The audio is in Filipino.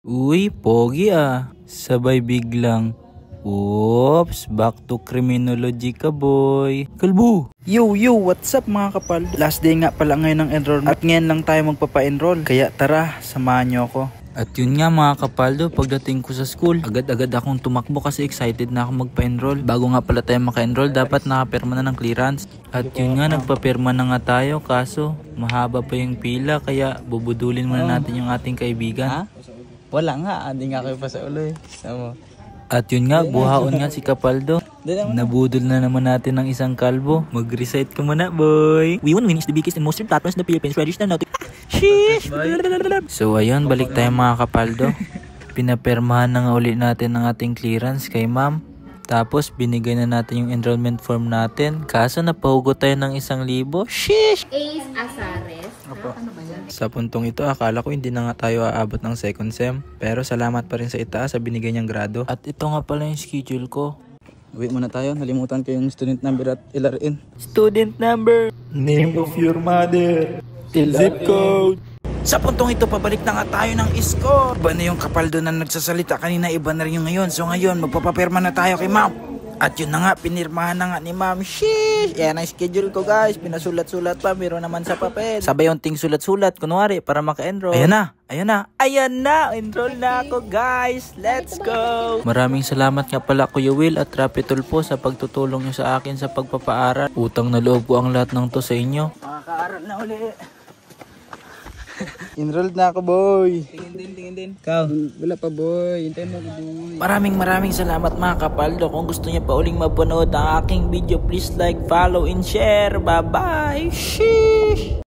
Uy, pogi ah. Sabay biglang. Oops, back to criminology ka boy. Kalbo! Yo, what's up mga kapal? Last day nga pala ngayon ng enrollment at ngayon lang tayo magpapa-enroll. Kaya tara, samahan nyo ako. At yun nga mga kapaldo, pagdating ko sa school, agad-agad akong tumakbo kasi excited na ako magpa-enroll. Bago nga pala tayo maka-enroll, dapat nakapirma na ng clearance. At yun nga, nagpapirma na nga tayo, kaso mahaba pa yung pila, kaya bubudulin muna natin yung ating kaibigan. Ha? Wala nga, hindi nga kayo pa sa ulo eh. Sama. At yun nga, buhaon nga si Kapaldo. Nabudol na naman natin ng isang kalbo. Mag-recite ka muna, boy. We win is the biggest and most platforms in the Philippines. Register now to... Sheesh! So ayun, balik tayo mga Kapaldo. Pinapermahan na nga ulit natin ng ating clearance kay ma'am. Tapos binigay na natin yung enrollment form natin. Kaso napahugot tayo ng 1,000. Sheesh! Ace Azares. Ano ba yan? Sa puntong ito, akala ko hindi na nga tayo aabot ng second sem. Pero salamat pa rin sa itaas sa binigay niyang grado. At ito nga pala yung schedule ko. Uwi muna tayo, nalimutan ko yung student number at LRN. Student number, name of your mother, zip code. Sa puntong ito, pabalik na nga tayo ng score. Iba na yung Kapaldo na nagsasalita kanina, iba na rin yung ngayon. So ngayon, magpapapirma na tayo kay ma'am. At yun na nga, pinirmahan na nga ni ma'am. Sheesh! Yan ang schedule ko guys. Pinasulat-sulat pa, meron naman sa papel. Sabay yung ting sulat-sulat, kunwari, para maka-enroll. Ayan na, enroll na ako guys. Let's go! Maraming salamat nga pala Kuya Will at Rapitol po sa pagtutulong nyo sa akin sa pagpapaaral. Utang na loob ko ang lahat ng to sa inyo. Makaka-aral na uli. Enrolled na ako boy. Tingin din. Ikaw? Wala pa boy. Hintayin mo ako boy. Maraming salamat mga Kapaldo. Kung gusto niya pa uling mapanood ang aking video, please like, follow, and share. Bye bye. Sheesh!